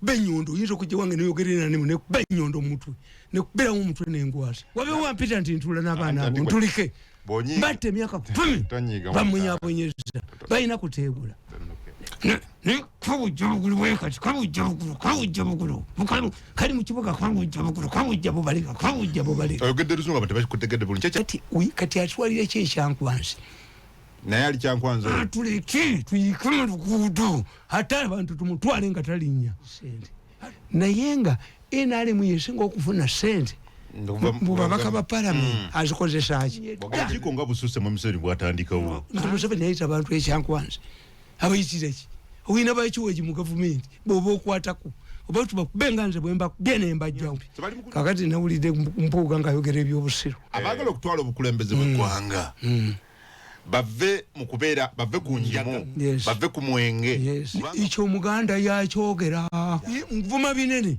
benyondo yinzo kujja wange neyogerera ne benyondo mutwe ne kubera mu mutwe n'engwasa wabe wampita ntintula n'abaana abo ntulike mbate myaka 10 bamunyabonyeza bayina kuteebula ne kwujabugulu wekati kwujabugulu kali mu kibuga kwujabugulu balika ogedde rusunga bate bakutegedde bulunche kati atwalire kyekyankwansi naye ali kyankwanza tuliki tuyikama luguudo ate abantu tumutwale nga talinya sente naye nga NRM yesinga okufuna sente mubabaka ba parliament azikozesa ki bwakiko nga bususe mu miseri bwatandikawo Museveni yayita abantu ekyankwansi abayitire ki oyina bakiweji mu government boba okwatako oba tubakubenga nze bwemba gene mbajjawo kakati nawulidde mpuuga nga ayogera ebyobusiro abagala okutwala obukulembeze bw'eggwanga bave mukubera bave kunjimu bave ku mwenge ekyo omuganda yakyogera mvuma binene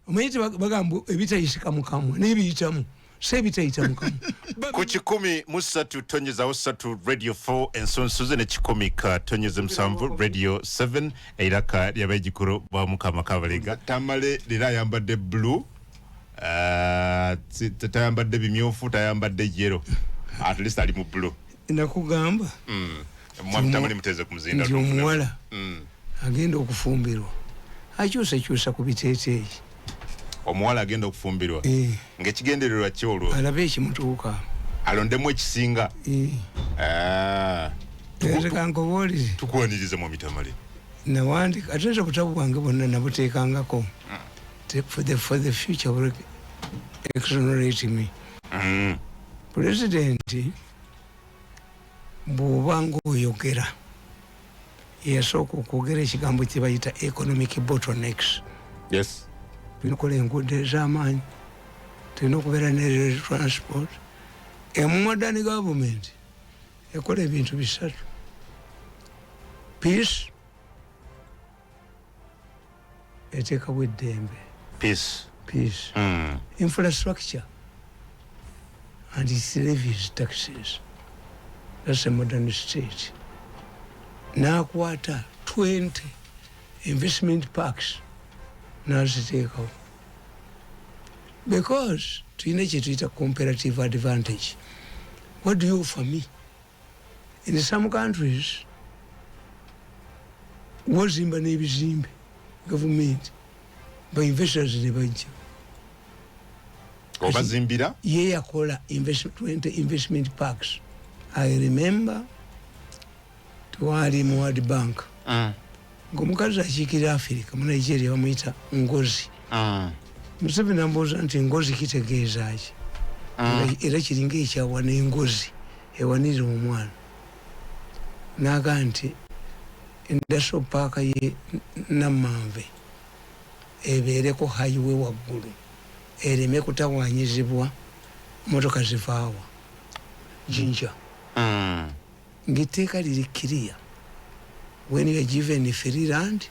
omayite bagamba ebitayisika mukamwa n'ebiyitamu sebitayita mukamwa ku 13 tonyeza 3 radio 4 ensonsuze ne 10 tonyeza 7 radio 7 eiraka lyabajikuru ba mukama kabalega tamale lira yambadde blue tayambadde bimyofu tayambadde yellow at least ali mu blue nakugamba mwamtamali muteze kumzinda ndio muwala agenda okufumbirwa akyusa ku biteeteeyi omuwala agenda okufumbirwa ng'ekigendererwa kyolwo alabe ekimutuuka alondemu ekisinga tukuwanirize mu mitamale nawandika ate obutabu bwange bwonna nabuteekangako for the future will exonerate me President bw'obanga oyogera yasooka okwogera ekigambo kye bayita economic bottlenecks. Yes. Tulina okukola enguudo ez'amaanyi, tulina okubeera ne transport. Modern government ekola ebintu bisatu: peace, eteekawo eddembe, peace, infrastructure, and it levies taxes. That's a modern state. Nakwata 20 investment parks naziteekawo because tulina kye tuyita comparative advantage. What do you offer me? In some countries wazimba n'ebizimbe government ba investors ne bajja obazimbira ye yakola 20 investment parks. I remember twali mu World Bank ng'omukazi akiikirira Africa mu Nigeria bamuyita Ngozi. Museveni ambuuza nti Ngozi kitegeeza ki? Era kiringa ekyawana engozi ewanirira omwana. N'aga nti industrial park ye Namanve ebeereko highway waggulu ereme kutawaanyizibwa motoka zivaawa Jinja. Ngiteeka liri clear. When you are given free land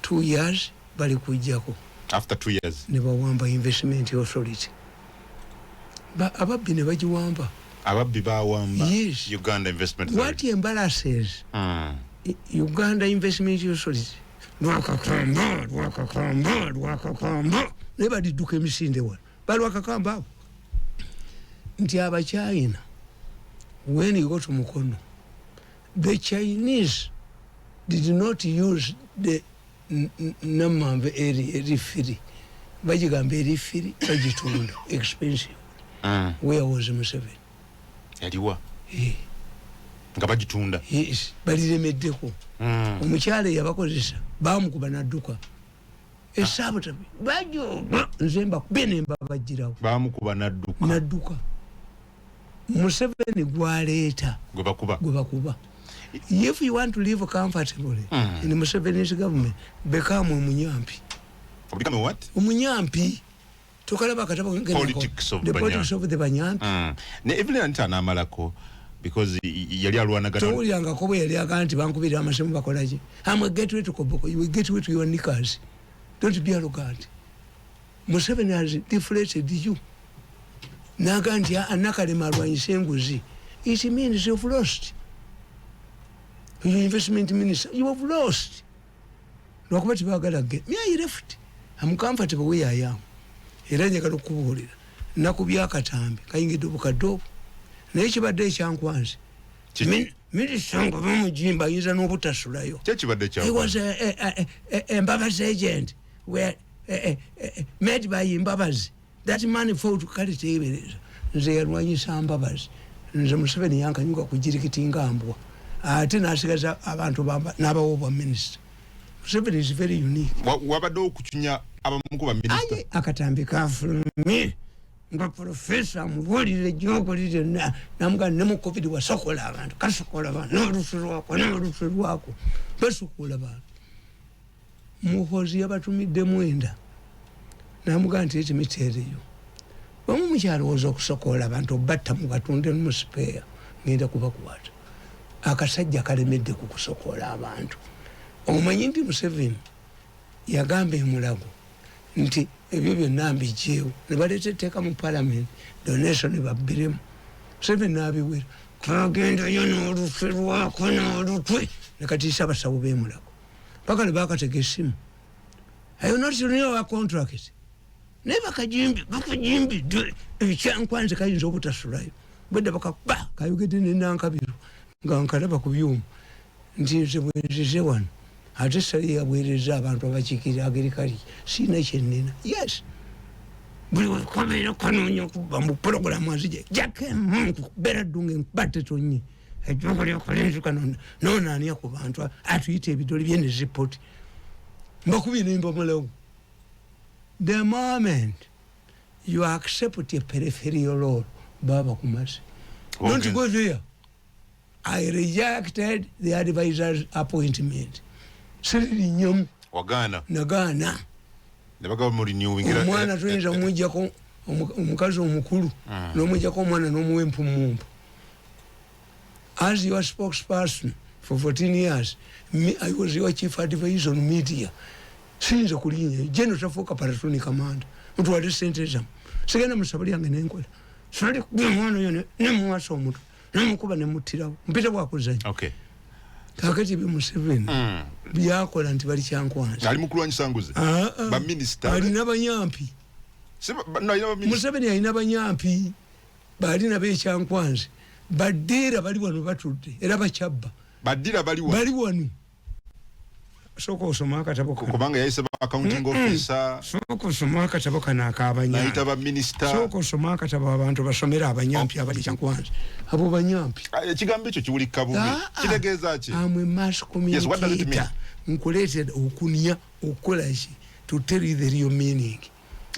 2 years bali kujjako. After 2 years ne bawamba investment authority. Ababbi ne bagiwamba. Ababbi bawamba. Yes. Uganda investment authority. What embarrasses Uganda investment authority wakakamba ne badidduka emisinde wano bali wakakamba abo nti Abachina. When you go to Mukono, the Chinese did not use the Namamve area free. Bajigambe area free, bajitunda expensive. Where was Museveni? Yaliwa. Nga bajitunda. Yes, baliremeddeko. Omukyala yabakozesa bamukuba nadduka. Esabata bajo nzemba benemba bajirawo. Bamukuba nadduka. Museveni gwaleeta gwebakuba. If you want to live comfortably in Museveni's government, become omunyampi. Become what? Omunyampi. Tokalaba kataba politics of the Banyampi. Ne Evelyn Anamalako because yali alwana gata. Towulyanga ko bwe yali akanti bankubira amasemu bakolaje. I'm a gateway to Koboko. You will gateway to your knickers. Don't be arrogant. Museveni has deflated you. Naganti anakalema alwanyisa enguzi. It means you've lost. Your investment minister, you have lost. lwakuba tebagala ge I left. I'm comfortable where I am. Era njagala okubuulira nnaku byakatambi kayingidde obukadde naye kibadde ekyankwanze minisita nga bamugimba ayinza n'obutasulayo. He was a Mbabazi agent made by Mbabazi. That man fought to carry teebereza nze yalwanyisa Mbabazi nze Museveni yankanyuka ku jirikiti ngambwa ate n'asigaza abantu n'abawo bwa minisita. Museveni is very unique. Wabadde okuchunya abamuku ba minisita akatambi kafulumye nga professor mubulire gyokolire namuga ne mu covid wasokola abantu kasokola abantu n'olusu lwako basokola abantu muhozi yabatumidde mwenda namuga nti eti mitereyo bamu mukyalowooza okusokola abantu batta mu batunde mu spare ngenda kubakwata akasajja kalemedde ku kusokola abantu. Omanyi nti Museveni yagamba emulago nti ebyo byonna mbijeewo ne baleeta etteeka mu parliament donation babbiremu. Museveni n'abiwera kagendayo n'olutwe lwako n'olutwe ne katiisa abasawo b'emulago paka ne bakatega essimu. I will not renew our contract. Naye bakajimbidde ekyankwanze kayinza obutasulayo bwedda bakakuba kayogedde n'enankabiru nga nkalaba ku byuma nti nze bwenzize wano ate sali yabwereza abantu abakiikirira agirikali siina kyennina. Yes, buli wekabeera kanoonya okuba mu puroguramu azije jakemunku beera ddunga enkubatte tonyi ejokolyakolenzuka noonaania ku bantu atuyita ebidoli bye ne zipoti mbakubye nemba mulawo. The moment you accept a peripheral role baba kumasi. Don't go there. I rejected the advisor's appointment. Siri nyom wagana nagana nebaga mu renewing omwana tuyinza omujjako omukazi omukulu n'omujjako omwana n'omuwempu mumpu. As your spokesperson for 14 years, I was your chief advisor on media. Sinza kulinya jeno tafuka paratoni kamanda mtu wali senteza sigana musabali yange nenkola sali kumwana yone nemwaso omuntu nemukuba nemutirawo mpita bwakuzanya. Okay, kakati bi Museveni byakola nti bali kyankwanza ali mukulwanyisa nguze ba minister ali nabanyampi Museveni alina abanyampi bali nabe kyankwanza badira bali wano batudde era bakyabba badira bali wano. Soko osoma akatabo kubanga yayise accounting officer. Soko osoma akatabo kana akabanya naita ba minister. Soko osoma akatabo abantu basomera abanyampi abali kyankwanza abo banyampi. Ekigambo ekyo kiwulika bubi kitegeeza ki? Amwe mass communicator. Yes, what does it mean? Nkuleted okunya okukola ki to tell you the real meaning.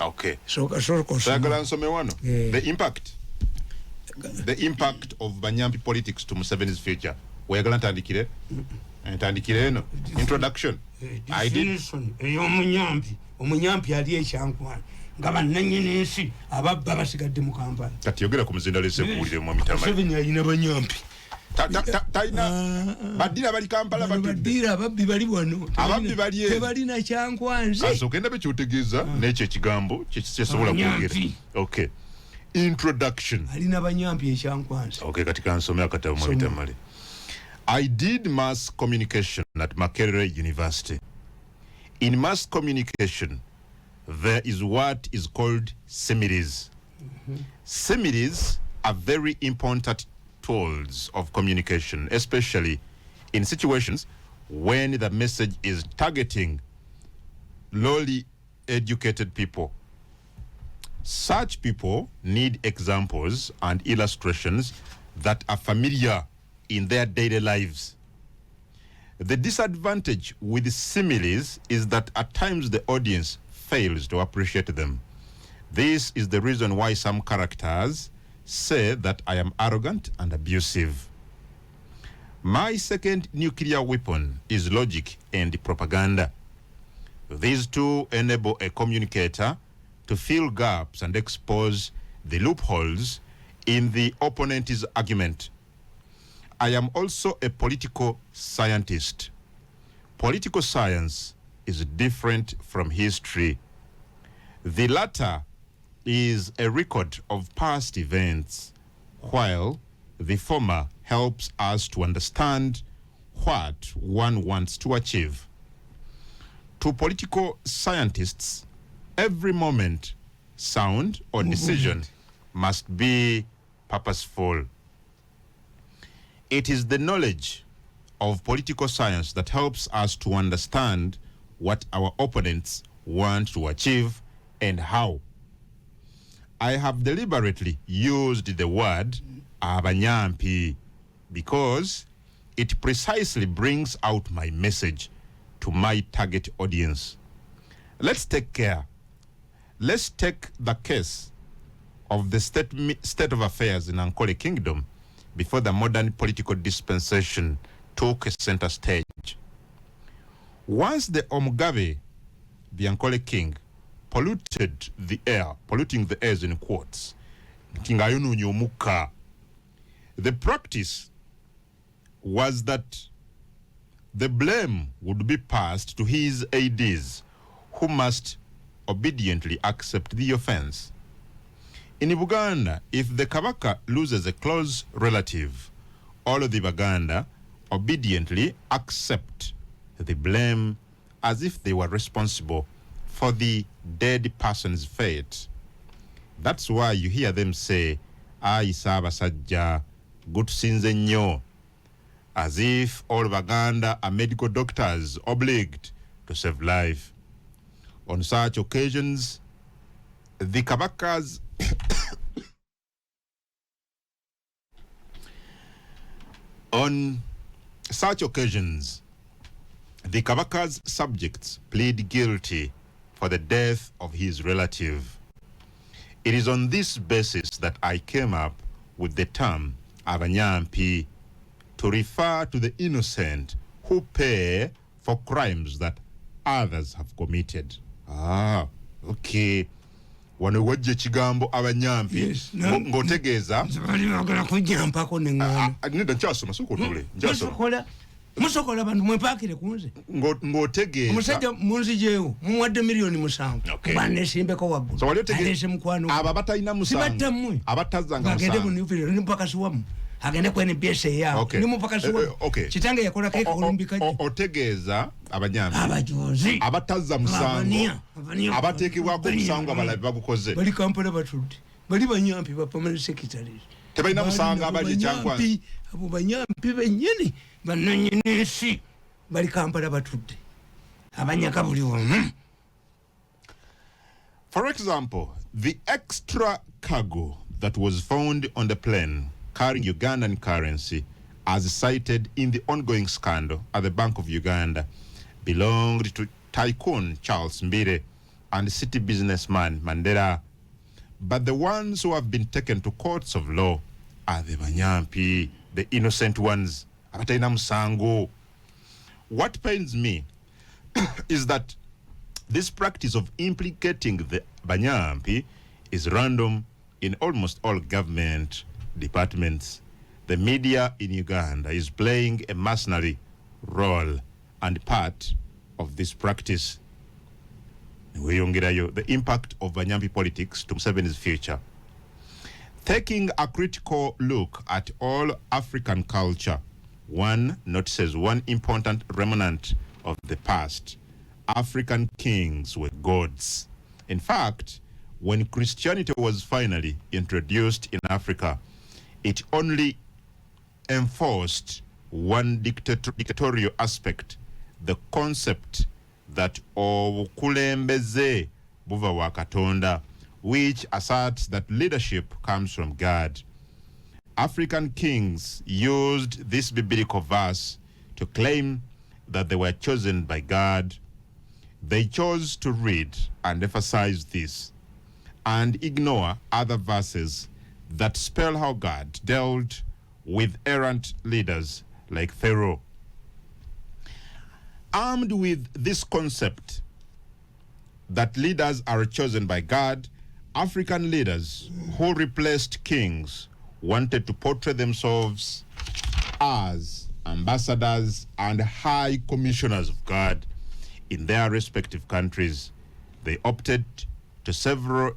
Okay, soko osoma sagala nsome wano the impact of banyampi politics to Museveni's future. Wayagala ntandikire ntandikire eno introduction I did omunyampi ali ekyankwana nga bannanyini ensi ababba basigadde mu Kampala kati yogera ku muzinda lese kuwulire mu mitama. Museveni alina banyampi taina badira bali Kampala badira ababbi bali wano ababbi bali tebalina kyankwanze kaso kenda be kyotegeeza n'ekyo ekigambo kyekisobola kwogera. Okay, introduction alina banyampi ekyankwanze. Okay, katika nsome akatabo mu mitamale. I did mass communication at Makerere University. In mass communication, there is what is called similes. Similes are very important tools of communication, especially in situations when the message is targeting lowly educated people. Such people need examples and illustrations that are familiar in their daily lives. The disadvantage with similes is that at times the audience fails to appreciate them. This is the reason why some characters say that I am arrogant and abusive. My second nuclear weapon is logic and propaganda. These two enable a communicator to fill gaps and expose the loopholes in the opponent's argument. I am also a political scientist. Political science is different from history. The latter is a record of past events, while the former helps us to understand what one wants to achieve. To political scientists, every moment, sound, or decision must be purposeful. It is the knowledge of political science that helps us to understand what our opponents want to achieve and how. I have deliberately used the word abanyampi because it precisely brings out my message to my target audience. Let's take care. Let's take the case of the state of affairs in Ankole Kingdom before the modern political dispensation took a center stage. Once the Omugabe, the Ankole king, polluted the air, polluting the airs in quotes, the practice was that the blame would be passed to his aides, who must obediently accept the offense. In Buganda, if the Kabaka loses a close relative, all of the Baganda obediently accept the blame as if they were responsible for the dead person's fate. That's why you hear them say, "Ai saba sajja, gutusinze nnyo," as if all Baganda are medical doctors obliged to save life. On such occasions, the Kabakas on such occasions, the Kabaka's subjects plead guilty for the death of his relative. It is on this basis that I came up with the term abanyampi to refer to the innocent who pay for crimes that others have committed. Ah, okay. Wano wajje kigambo abanyampi ngotegeeza bali bagala kujjampako nengano nenda nkyasoma sokotule nkyasoma musokola bantu mwepakire kunze ngotegeeza omusajja munzijeewo mumuwadde miliyoni 7 banesimbeko waggulu so alese mukwano abo abatalina musango abatazanga musango agende munifire ni mpaka suwamu agende kwa NBS yao ni mpaka suwamu kitange yakola keka olumbikaje otegeeza abanyampi abajozi abatazza musango abateekebwako musango abalabi bagukoze bali Kampala batudde bali banyampi ba permanent secretaries tebalina musango abali kyangwa abo banyampi bennyini bananyinesi bali Kampala batudde abanyaka buli wamu. For example, the extra cargo that was found on the plane carrying Ugandan currency, as cited in the ongoing scandal at the Bank of Uganda, belonged to tycoon Charles Mbire and city businessman Mandela. But the ones who have been taken to courts of law are the Banyampi, the innocent ones. Abataina musango. What pains me is that this practice of implicating the Banyampi is random in almost all government departments. The media in Uganda is playing a mercenary role and part of this practice. The impact of Banyampi politics to Museveni's future. Taking a critical look at all African culture, one notices one important remnant of the past. African kings were gods. In fact, when Christianity was finally introduced in Africa, it only enforced one dictatorial aspect, the concept that obukulembeze buva wa Katonda, which asserts that leadership comes from God. African kings used this biblical verse to claim that they were chosen by God. They chose to read and emphasize this and ignore other verses that spell how God dealt with errant leaders like Pharaoh. Armed with this concept that leaders are chosen by God, African leaders who replaced kings wanted to portray themselves as ambassadors and high commissioners of God in their respective countries. They opted to several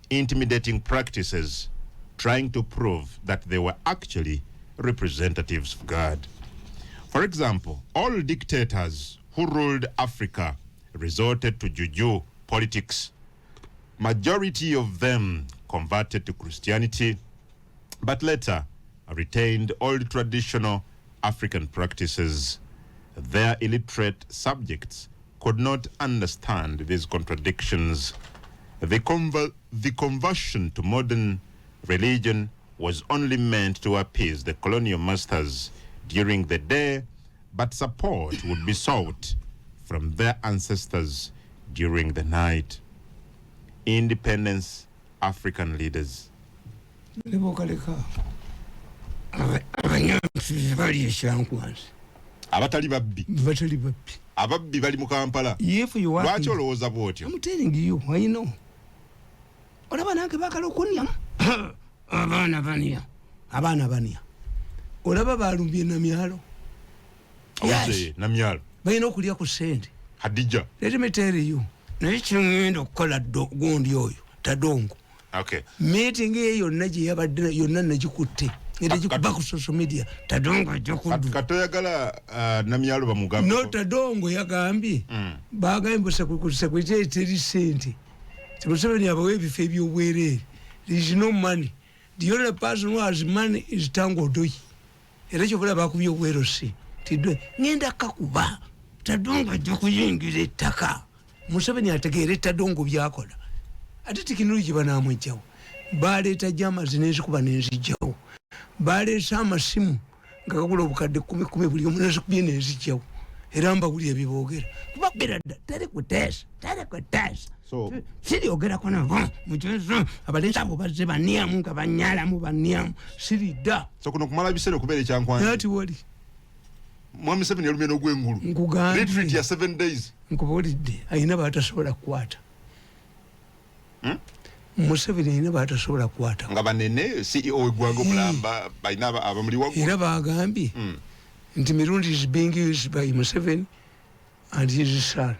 intimidating practices, trying to prove that they were actually representatives of God. For example, all dictators who ruled Africa resorted to juju politics. Majority of them converted to Christianity, but later retained old traditional African practices. Their illiterate subjects could not understand these contradictions. The conversion to modern religion was only meant to appease the colonial masters during the day, but support would be sought from their ancestors during the night. Independence African leaders. Abatali babbi. Ababbi bali mu Kampala. Lwaki olowooza bw'otyo? I'm telling you, I know. Olaba nange baagala okunnya. Abaana baniya. Olaba balumbye Namyalo. Yes. Namyalo. Balina okulya ku ssente. Hadija. Let me tell you. Naye kyengenda okukola gundi oyo Tadongo. Okay. Meeting eyo yonna gye yabadde yonna nagikutte. Era gikuba ku social media. Tadongo ajja kuddu. Katoyagala Namyalo bamugambe. No, Tadongo yagambye. Bagambye secretary teri ssente. Museveni abawa ebifo eby'obwereere. There is no money. The only person who has money is Tango Doi. Era kyobula bakubye obwero si. Tidwe ngenda kakuba. Tadongo ajja kuyingira ettaka. Museveni ategeera Tadongo byakola. Ate tekinologi banaamwejjawo. Baleeta jamazi n'ezikuba n'enzijjawo. Baleesa amasimu nga gagula obukadde 10 buli omu n'ezikubye n'enzijjawo. Era mbawulira bye boogera. Kubagera dda tali kuteesa. So siri ogera kono mujezo abalenzi abo bazze baniamu nga banyalamu baniamu siri dda. So kuno kumala biseera okubeera ekyankwanyi. Ati wali. Mwami Museveni yalumye n'ogw'engulu. Nkugambye. Retreat ya 7 days. Nkubulidde ayina batasobola kukwata. Museveni ayina batasobola kukwata. Nga banene CEO w'eggwanga omulamba balina abamuli waggulu. Era bagambye nti Mirundi is being used by Museveni and his son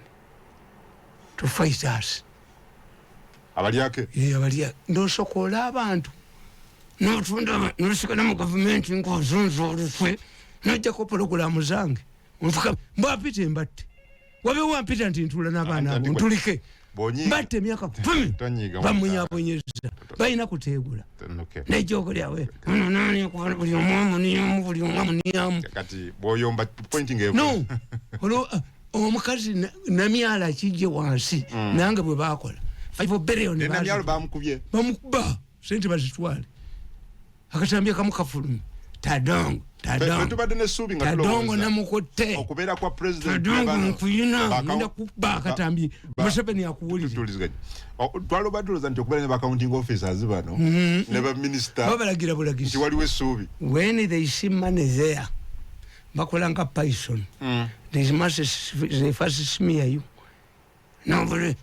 to fight us. Abalyake? Abalyake. N'osokola abantu. N'otunda n'osikana mu gavumenti ng'ozunza olukwe. N'ojjako pologulamu zange. Mbapita embatte. Wabeewo wampita nti ntuula n'abaana abo ntulike. Mbatte emyaka 10 bamunyabonyeza. Balina kuteegula. N'ejjoogo ono naani okuva buli omu amuniamu buli omu amuniamu. Kati bw'oyomba pointing eyo. No. Omukazi Namyalo akijje wansi nange bwe baakola 5 billion. Namyalo bamukubye. Bamukuba sente bazitwale. Akatambye kamukafulumi. Tadongo. Tubadde n'essuubi nga Tadongo namukotte. Okubeera kwa president. Tadongo nkuyina ngenda kuba akatambye. Museveni akuwulire. Twalobadduloza nti okubeera ne accounting officers bano ne ba minister. Babalagira bulagisi. Nti waliwo essuubi. When they see money there. Bakola nga Python. They first smear you. Nobody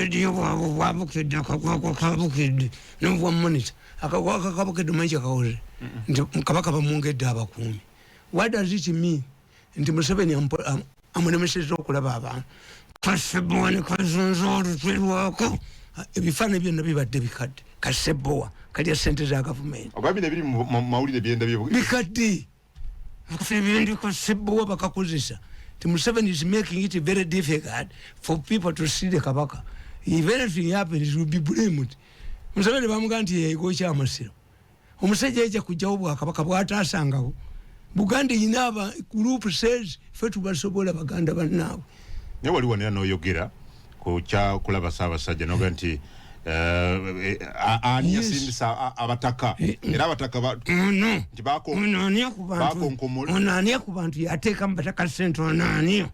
do wabukidde akagwako kabukidde. Nobwa monitor. Akagwako kabukidde manyi kawoze. Nti kabaka bamwongedde abakuumi. What does it mean? Nti Museveni amunemesezza okulaba abantu. Kasebbowa kazunza olutwe lwako. Ebifaananyi byonna bibadde bikadde. Kasebbowa kalya ssente za gavumenti. Ogambye ebiri mu mawulire byenda bikadde. Akufibindiko Kasebbowa bakakozesa. Museveni is making it very difficult for people to see the kabaka. If anything happens, will be blamed. Museveni bamugamba nti yeegokya amasiro. Omusajja yajja kujjawo bwakabaka bw'ataasangawo. Buganda inaaba group says ffe tubasobola baganda bannaabwe. Naye wali wanera n'oyogera ku kyakulaba Ssaabasajja n'oga nti ani yasindisa abataka era abataka nti onania ku bantu yateeka mu bataka ssente onania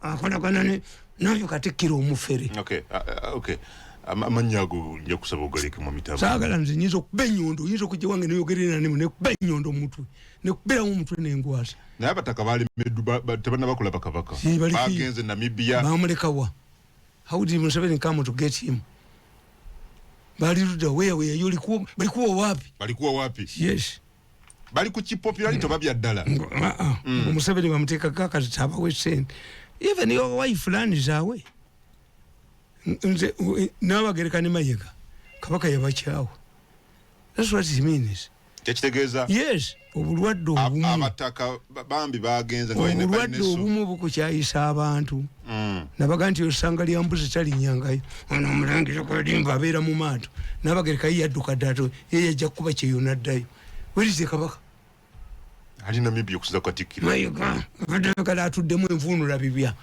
akolagana nayo Katikkiro omufere. Okay. Amannya ago nja kusaba ogaleke mu mitambo. Saagala nze nyinza okuba ennyondo oyinza okujja wange neyogerera nemu nekuba ennyondo omutwe nekuberamu omutwe n'engwasa. Naye abataka balemeddwa tebanna bakola bakabaka. Bagenze Namibia. Bamulekawa. How did Museveni come to get him? Balirudda where balikuwa wapi? Yes. Bali ku popularity babya ddala. Museveni bamuteekako akazitaba w'essente. Even your wife land zaawe. Nze n'abagereka ne Mayiga kabaka yabakyawa. That's what it means. Tekitegeeza. Yes. obulwadde obumu abataka bambi bagenza nga balina obulwadde obumu bukukyayisa abantu nabaga nti osanga lya mbuzi talinyangayo ono omulangira kwadimba abeera mu maato nabagereka yadduka ddato ye yajja kuba kyeyona ddayo werize kabaka ali Namibia okusiza Katikkiro mayiga kala atuddemu envuunula bibya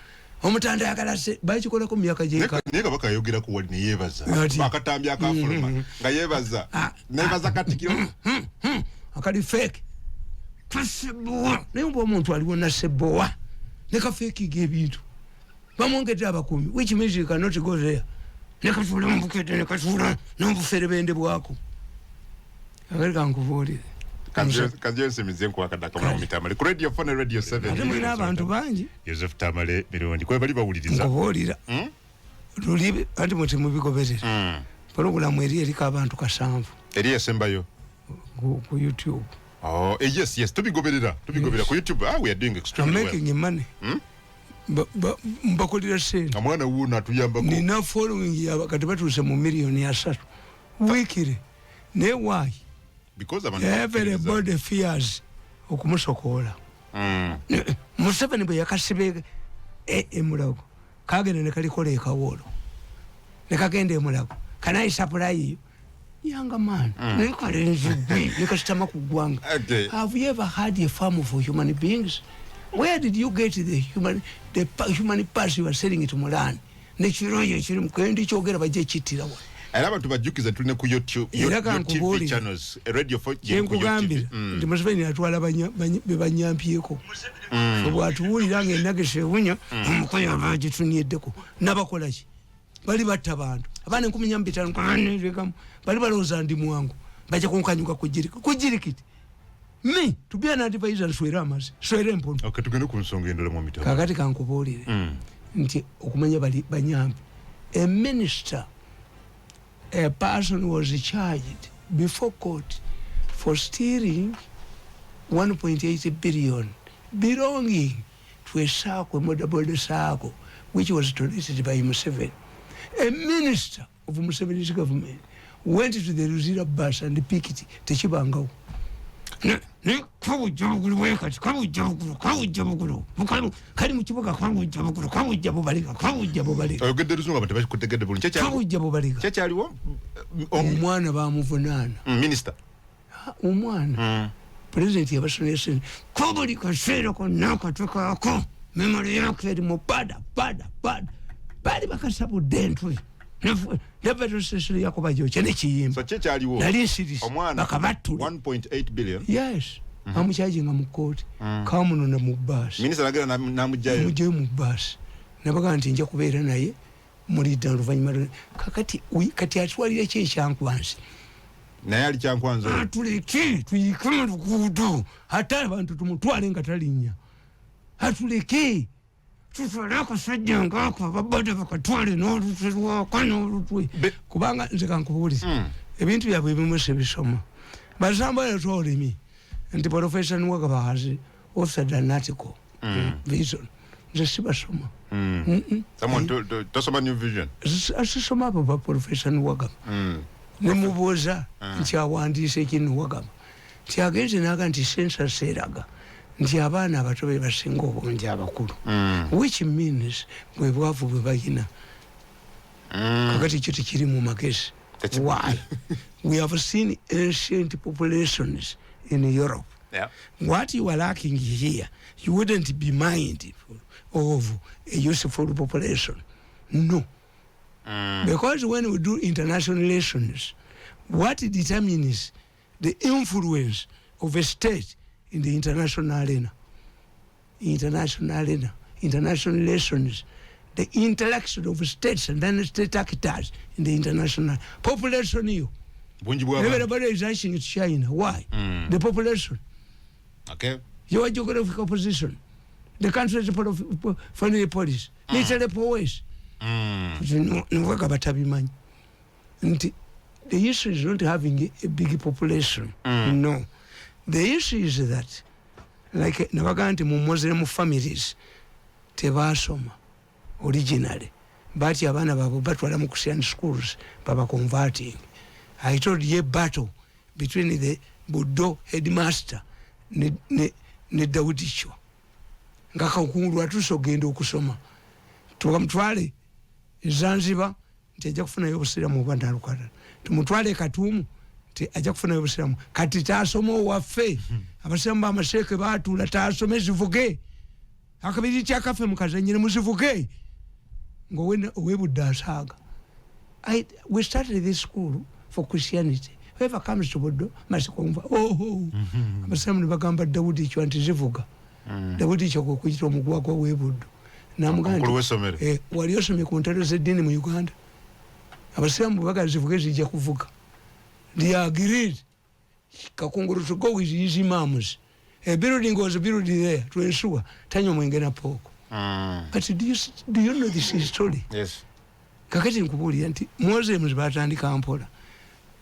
omutanda yakala bakikolako mu myaka gyeka naye kabaka yayogera ku wali ne yeebaza akatambya akafuluma nga yeebaza neebaza Katikkiro akali fake kasebowa naye mbu omuntu aliwo na sebowa ne kafeeki gebintu bamwongedde abakumi which means you cannot go there ne katuula mubukede ne katuula n'obuferebende bwako akali kankubuulire kanjensemize nkwakadaka mu mitamale ku radio 4 ne radio 7 ate mulina abantu bangi Joseph Tamale mirundi kwe bali bawuliriza nkubuulira lulibe anti muti mubigoberera pologulamu eriko abantu 7 eri esembayo ku YouTube. Oh, yes, tubigoberera ku YouTube. We are doing extremely well. I'm making money. Mbakolira sente. Amwana wuuna atuyambako. Nina following ya kati batuse mu million ya 3 weekly. Ne why? Because everybody fears okumusokola. Museveni bwe yakasibe emulago. Kagenda ne kalikola ekawolo. Ne kagenda emulago. Can I supply you? Younger man, okay. Have you ever had a farm for human beings? Where did you get the human parts you are selling it to Mulan? I love to bajukiza tulina ku YouTube TV channels radio 4 yenkugambira ndi Museveni atwala banyampieko obwatuwulira ng'enagese ewunya omukoyo abagitunieddeko nabakola ki bali batta bantu abana 15 bali balowooza ndi mwangu bajja kunkanyuka kujirikiti me to be an advisor swera amazi swera empono okay tugende ku nsonga endala mu mitabo kakati kankubuulire nti okumanya bali banyampi a minister a person was charged before court for stealing 1.8 billion belonging to a circle, Modabode circle, which was donated by Museveni. A minister of Museveni's government went to the Luzira bus and picked it. Techibangao. Omwana bamuvunana minister omwana president yabasonese kobuli kasero konaka tukako memory yake eri mubada bali bakasabu dentwe never session yakoba joche ne kiyimba so cheche aliwo nali series omwana bakabatu 1.8 billion yes amuchaji nga mukoti kamuno na mubasi minister nagera namujjayo mujjayo mubasi nabaga nti nja kubeera naye muri daluvanyuma kakati kati atwalire kye kyankwanzi naye ali kyankwanzo atuleke tuyikama lugudo hata abantu tumutwale nga talinya atuleke tutwalako sajja ngako babada bakatwale n'olutwa kwano olutwe kubanga nze kankubuuliza ebintu byabwe bimuse bisoma basamba yatolemi nti profession Nwagaba has authored an article vision nze sibasoma someone to some new vision asisoma abo ba profession Nwagaba nemubuuza nti awandiise ekinu Nwagaba nti agenze naga nti sensa seraga nti abaana abato be basinga obungi abakulu which means bwe bwavu bwe bayina kakati kyo tekiri mu magezi why we have seen ancient populations in Europe. Yeah. What you are lacking here, you wouldn't be mindful of a useful population. No. Because when we do international relations, what determines the influence of a state in the international arena? International relations, the interaction of states and then state actors in the international population. Everybody is rushing to China. Why? The population. Okay. Your geographical position. The country's foreign policy. Literally powers. The issue is not having a big population. No. The issue is that, like Navaganti Muslim families, Tevasoma, originally, but Yavana Babu, but Walamukusian schools, Baba converting. I told you a battle between the Budo headmaster ne Daudi Chwa ngaka ukungulu atusogenda okusoma tukamutwale Zanzibar ntajja kufuna yobusiramu bwanda lukata tumutwale Katumu ajja kufuna yobusiramu kati tasoma waffe abasiramu bamasheke batula tasome zivuge akabiri kyakafe mukazanyire muzivuge ngo webudda asaga we started this school for Christianity. Whoever comes to Bodo must convert. Abasiramu bagamba Daudi Chwa ntizivuga Daudi Chwa kuyita omugwa kwa webudu namuganda wali osomye ku ntalo z'eddiini mu Uganda abasiramu bagazivuga zijja kuvuga they agreed Kakunguru to go with his imams. A building was built there to ensure Tanyo Mwengena Poko. But do you know this story? Yes. Kakati nkubuli anti Muslims batandika Kampala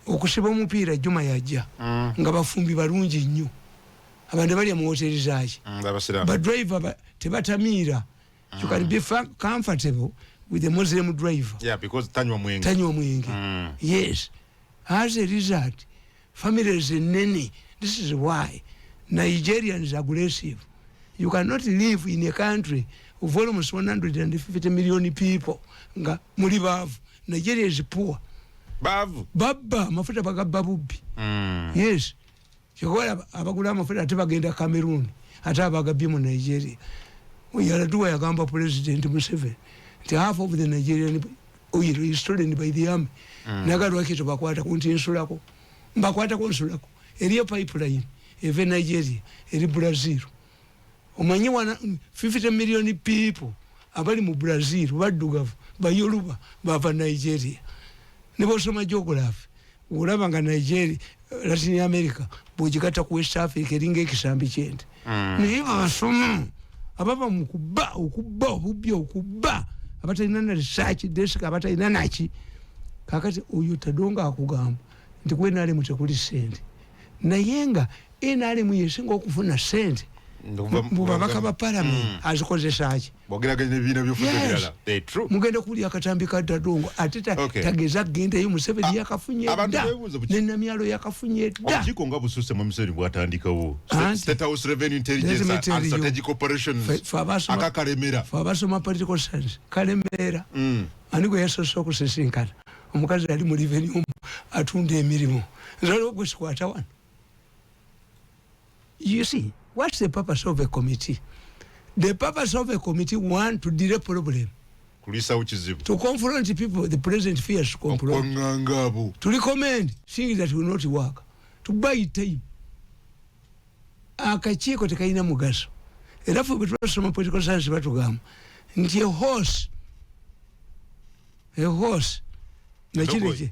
okusiba omupiira Juma yajja nga bafumbi balungi nnyo abantu bali mu hoteli zaaki but driver tebatamira you can be comfortable with the Muslim driver. Yeah, because Tanyo Mwenge. Yes. As a result, families in Nene, this is why Nigerians are aggressive. You cannot live in a country of almost 150 million people. Mulibavu. Nigeria is poor. Bavu. Baba, mafuta bagabba bubbi. Yes. Chokola abagula mafuta atebagenda Cameroon. Ata bagabbi mu Nigeria. Yaladua yagamba President Museveni. Half of the Nigerian oil is stolen by the army. Nagadwa kitu bakwata kunti insulako. Bakwata konsulako. Eriyo pipeline. Eve Nigeria. Eri Brazil. Omanyi 50 million people. Abali mu Brazil. Badugavu. Bayoluba. Bava Nigeria. Nebo soma geography. Ulaba nga Nigeria. Latin America. Bujikata ku West Africa. Eringa ekisambi kyente. Niba basoma. Ababa mukuba. Ububyo ukuba. Abata inana research desk. Abata inana chi. Kakati uyu tadonga akugamba nti kwena ali mutekuli sente nayenga ena ali muyesinga okufuna sente mubabaka ba parliament azikozesa aki bogeraganye bina byofudirala they true mugenda kuli akatambi ka tadongo atita tageza gende yu Museveni yakafunye da nena myalo yakafunye da okiko nga bususe mu Museveni bwatandikawo State House Revenue Intelligence and Strategic Operations akakaremera fabasoma political science kalemera aniko yasoso kusisinkana omukazi ali mu revenue atunda emirimu zalo kwesikwata wana. You see, what's the purpose of a committee? The purpose of a committee, one, to delay problem. To confront people the president fears to confront. To recommend things that will not work. To buy time. Akachiko tekaina mugaso. Elafu betwa soma political science batugamba. Nti a horse. Nachireje.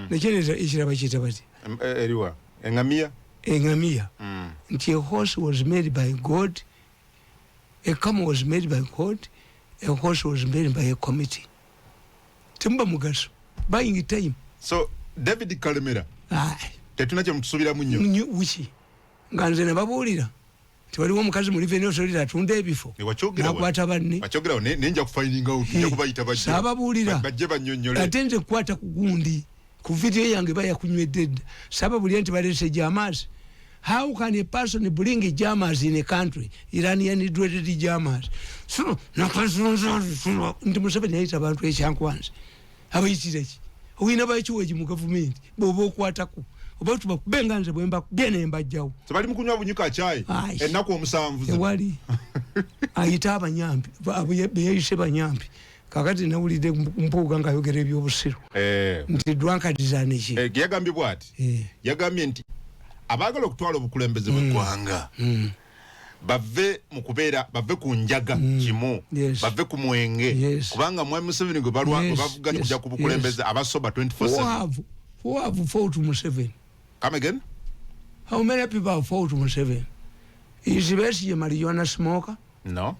Nachireje ishiraba chita bati. Eriwa. Engamia. Nti a horse was made by God. A camel was made by God. A horse was made by a committee. Timba mugaso. Buying time. So David Kalemera. Tetunache mtusubira munyo. Uchi. Nganze ne babulira. Tiwaliwo mukazi mu revenue solita atunde bifo. Nakwata banne. Wachogera nenja kufininga utinja kubayita bajje. Sababulira. Bajje banyonyole. Atenze kwata kugundi. Ku video yange baya kunywedde. Sababu lienti balese jamas. How can a person bring jamas in a country? Iranian dreaded jamas. So, ndi Museveni yaita abantu ekyankwanzi. Abayitirachi. Oyina bachiweji mu government. Bobo kwataku. Obatu bakubenganze bwemba byene mbajjawo. Sebali mukunywa bunyuka chai. Enako omusanvuze. Ewali. Ayita abanyambi. Beyise banyambi. Kakati nawulide mpuuga nga yogera ebyobusiro. Nti drunkardism ki. Yagambye bwati. Yagambye nti abagala okutwala obukulembeze bw'eggwanga bave mukubeera bave ku njaga kimu bave ku mwenge kubanga mwe Museveni gwe bavuganya kujja ku bukulembeze abasoba 24/7. Who have fought Museveni? Come again? How many people have fought Museveni? Is Besigye marijuana smoker? No.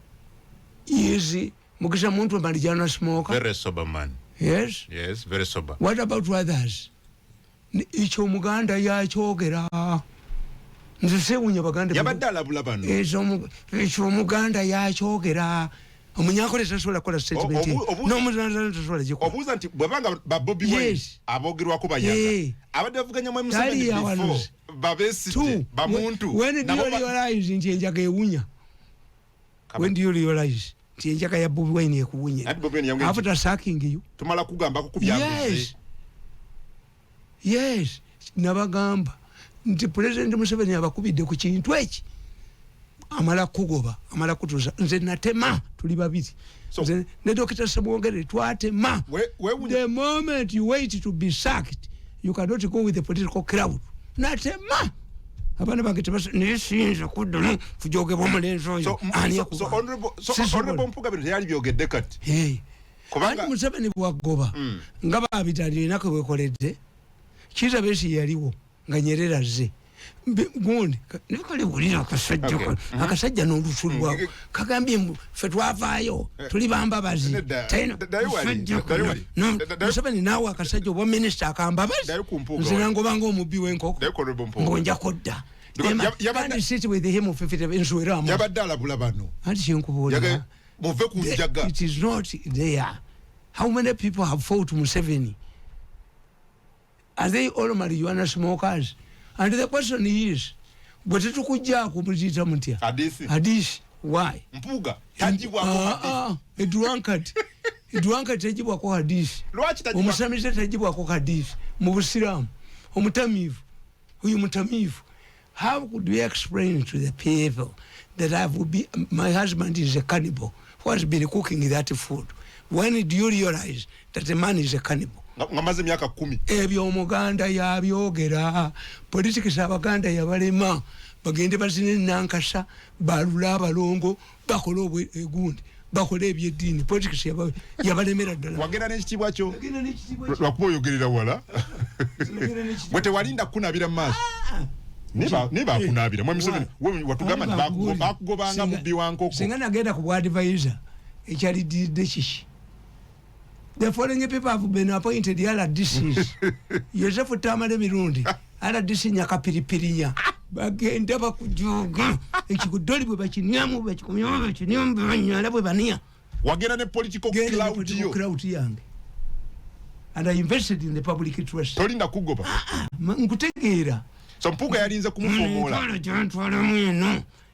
Is Mugisha Muntu marijuana smoker? Very sober man. Yes? Yes, very sober. What about others? Icho muganda yakyogera. Nze sewunya baganda. Yabadde alabula bano. Icho muganda yakyogera. omunyakole tasobola kola statement n'omuzanzala tasobola gikola obuuza nti bwebanga ba Bobi Wine abogerwako bayaga abadde bavuganya mu Museveni before babesite bamuntu when do you realize nti enjaga ewunya when do you realize nti enjaga ya Bobi Wine ekuwunya after sacking you tumala kugamba ko kubyambuze yes nabagamba nti President Museveni abakubidde ku kintu eki amala kugoba amala kutuza nze natema tuli babiri nze ne Dr. Semwogere twatema the moment you wait to be sacked you cannot go with the political crowd natema abana bagitebasa nesinza kuddulu fujoge bomulenzo so honorable Mpugabire yali byogedde kati kubanga Museveni bwagoba nga babitali nako bekoledde kiza besi yaliwo nga Nyerere azze gundi nikole bulira akasajja n'olusulwa kagambye ffe twavaayo tuli bambabazi tena Museveni naawe akasajja obwa minisita akambabazi nzira ngobanga omubbi w'enkoko ngonja kodda yabadde sit with him ensweramu yabadde alabula bano anti kyenkubuulira muve ku njaga it is not there. How many people have fought Museveni? Are they all marijuana smokers? And the question is, but it could jack Bridget Muntia. Hadith. Why? Mpuga. Tajibwa. A drunkard. A drunkard Tajibwa ko hadith. Umusamisa Tajibwa ko hadith. Mubusiram. Umutamivu. Huyu mutamivu. How could we explain to the people that my husband is a cannibal who has been cooking that food? When do you realize that the man is a cannibal? Ngamaze myaka 10 ebyo omuganda yabyogera politics abaganda yabalema bagende bazine nankasa balula abalongo bakola egundi bakola ebyedini politics yabalemera ddala wagenda n'ekitibwa kyo lwakuboyogerera wala bwete walinda kunabira maaso niba kunabira mwe Museveni watugamba bakugobanga mubbi wankoko singa nagenda ku advisor ekyali didde the foreign people have been appointed yala DCs. Joseph Tamale Mirundi, ala DC nyakapiripirinya. Bagenda bakujoga. Ekikudoli bwe bakinyamu bakikumyamu bakinyamu banyala bwe bania. Wagenda ne political crowd yange. And I invested in the public interest. Tolinda kugoba. Nkutegeera. So Mpuga yalinze kumufomola.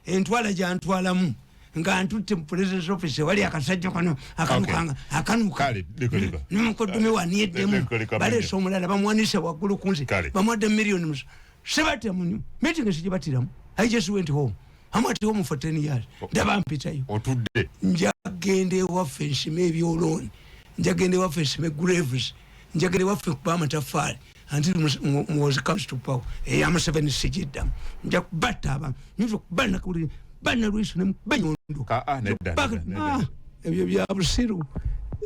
Entwala jantwalamu. Nga antutte mu president's office wali akasajja kano akanuka kale likolika n'umukodume waniyeddemu baleese omulala bamwanise waggulu kunzi bamwadde million sebate munyu meeting esigibatiramu I just went home I'm at home for 10 years ndaba mpitayo otudde njagende waffe nsime ebyolooni njagende waffe nsime graves njagende waffe kuba amataffaali until was comes to power I'm 7 sigiddamu nja kubatta abantu nyinza okubana kuli bana Luiso ne banyondo ebyo bya busiru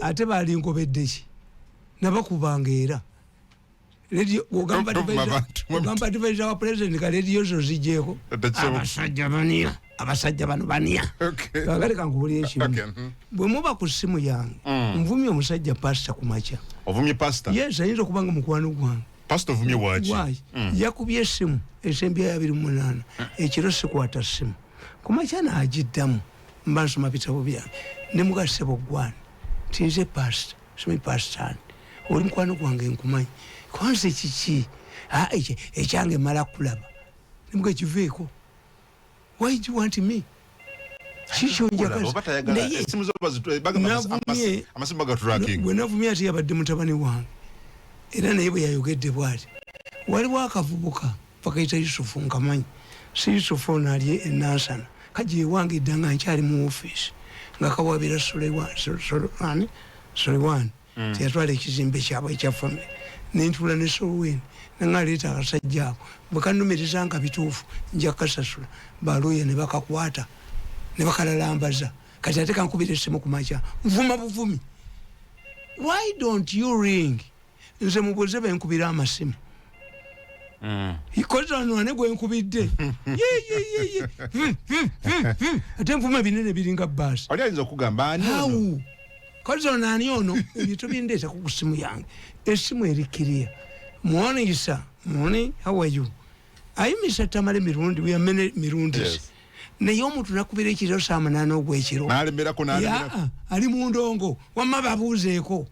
ate bali nkobedde ki nabakubanga era radio ogamba advisor wa president ka radio zo zijeko abasajja bano bania kagale kankubuliye ekimu bwe muba ku simu yange mvumye omusajja pastor kumacha ovumye pastor yes ayinza kubanga mukwano gwange pastor ovumye wachi yakubye simu esembya ya 28 ekiro sikwata simu kumachana ajiddamu mbansoma bitabo byange ne mugase bogwana tinze pastor sumi pastor oli mukwano gwange nkumanyi kwanze kiki ekyange mala kulaba nimuge kiveeko why do you want me chicho njakazi simu zoba zitwe amasimba ga tracking bwe navumya ati yabadde mutabani wange era naye bwe yayogedde bwati waliwo akavubuka pakayita Yusufu nkamanyi si Yusufu nali enansana kaje wange eddanga nkyali mu office nga kawabira Sullivan teyatwala ekizimbe kyabwe ekya family nentula ne Sullivan nangaleeta akasajja ako bwe kanumiriza nga bituufu nja kasasula baloya ne bakakwata ne bakalalambaza kati ate kankubira essimu ku makya nvuma buvumi why don't you ring nze mubuze benkubira amasimu ikozano ane gwe nkubidde ate nvuma binene biringa basi ali ayinza okugamba ani ono kozano ani ono ebintu bindeeta ku simu yange essimu erikiriya morning sir morning how are you are you Mr. Tamale Mirundi we are many Mirundis naye omuntu nakubira ekiro saa 8 ogw'ekiro n'alemerako ali mu ndongo wamma babuuzeeko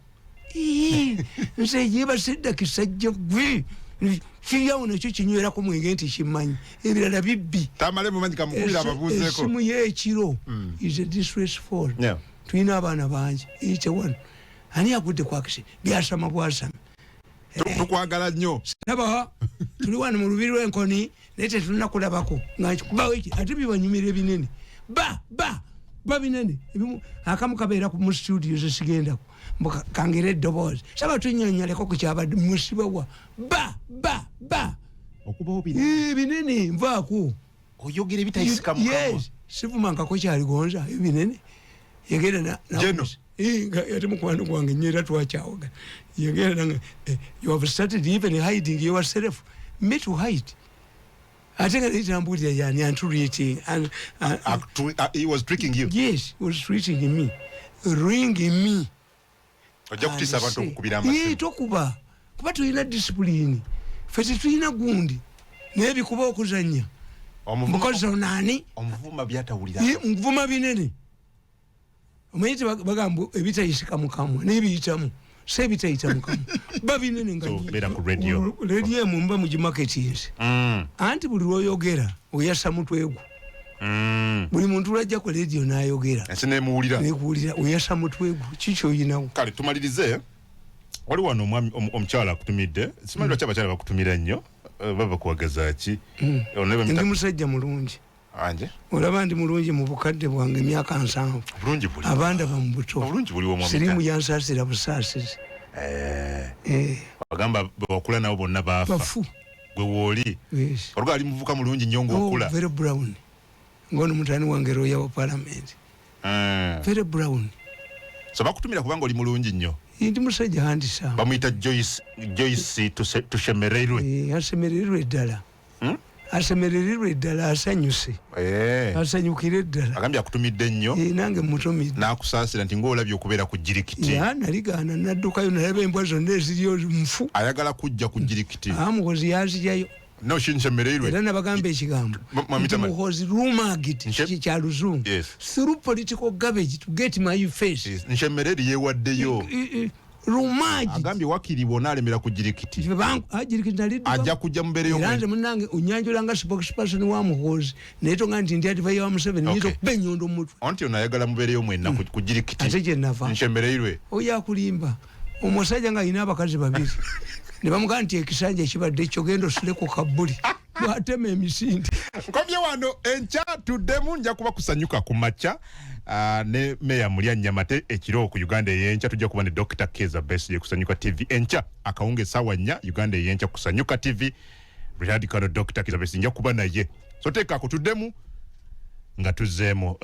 nze yebasedda kisajja gwe kiyawo nakyo kinywerako mwenge nti kimanyi ebirala bibbi tamale mumanyi kamukubira ababuuzeeko esimu y'ekiro is a disgraceful tulina abaana bangi each one ani agudde kwakisi byasama bwasama tukwagala nnyo saba tuli wano mu lubiri lw'enkoni naye tetulina kulabako nga nkikubawo eki ate bibanyumira ebinene ba binene akamu kabeera mu studio zesigendako kangera eddoboozi saba tunyonyoleko ku kyabadde musibawa ba okubawo binene nvaako oyogera ebitayisika mukama sivumankako kyaligonza ebinene yegenda ate mukwano gwange nyera twakyawoga yegenda you have started even hiding yourself me to hide ate nga nitambulira yani antreating he was tricking you. Yes, he was treating me, ringing me. Ojja kutisa abantu okukubira amasimu tokuba kuba tulina discipline fete tulina gundi nebikuba okuzanya omukozi onani omuvuma byatawulira mvuma binene omayite bagambo ebitayisika mukamwa nebiyitamu sebitayita mukamwa babinene nga bera ku radio mumba mu marketings anti buli lwoyogera oyasa mutwegu buli muntu lwajja ku radio n'ayogera nemuwulira oyasa mutwegu kikyo oyinawo kale tumalirize wali wano omukyala akutumidde simanyi lwaki abakyala bakutumira nnyo baba kuwagaza ki ndi musajja mulungi anje olaba ndi mulungi mu bukadde bwange emyaka 7 bulungi buli abanda mu buto bulungi buli omwami sirimu yansasira busaasizi bagamba bakula nabo bonna bafu gwe wooli olwo ali muvuka mulungi nnyo ng'okula very brown ngono mutani wange roya wa parliament very brown so bakutumira kubanga oli mulungi nnyo ndi musajja handisa bamuyita Joyce tushemererwe asemererwe ddala asemererwe ddala asanyuse asanyukire ddala agambye akutumidde nnyo nange mutumidde n'akusaasira nti ng'olabye okubeera ku jirikiti naligaana naddukayo nalaba embwa zonna eziriyo nfu ayagala kujja ku jirikiti muhozi yaziryayo no shinsemererwe era nabagamba ekigambo muhozi rumagit kya luzungu through political garbage to get my face nshemereri yewaddeyo rumaji agambye wakiri bona alemera ku jirikiti ajja kujja mbere yo yanze munange unyanjulanga spokesperson wa muhozi neto nga ndi advice wa Museveni nito benyondo mutu onti onayagala mbere yo mwenna ku jirikiti ateje nafa nshemererwe oya kulimba omusajja nga ina abakazi babiri ne bamugamba nti ekisanja ekibadde kyogendo suleko kabuli bwatema emisinde nkomye wano enkya tuddemu nja kuba kusanyuka ku makya ne meya mulya Nyamate ekiro ku Uganda eyenkya tujja kuba ne Dr. Keza Besigye kusanyuka TV enkya akawunge sawa 4 Uganda eyenkya kusanyuka TV Richard Kano Dr. Keza Besigye nja kuba naye so teeka ko tuddemu nga tuzzeemu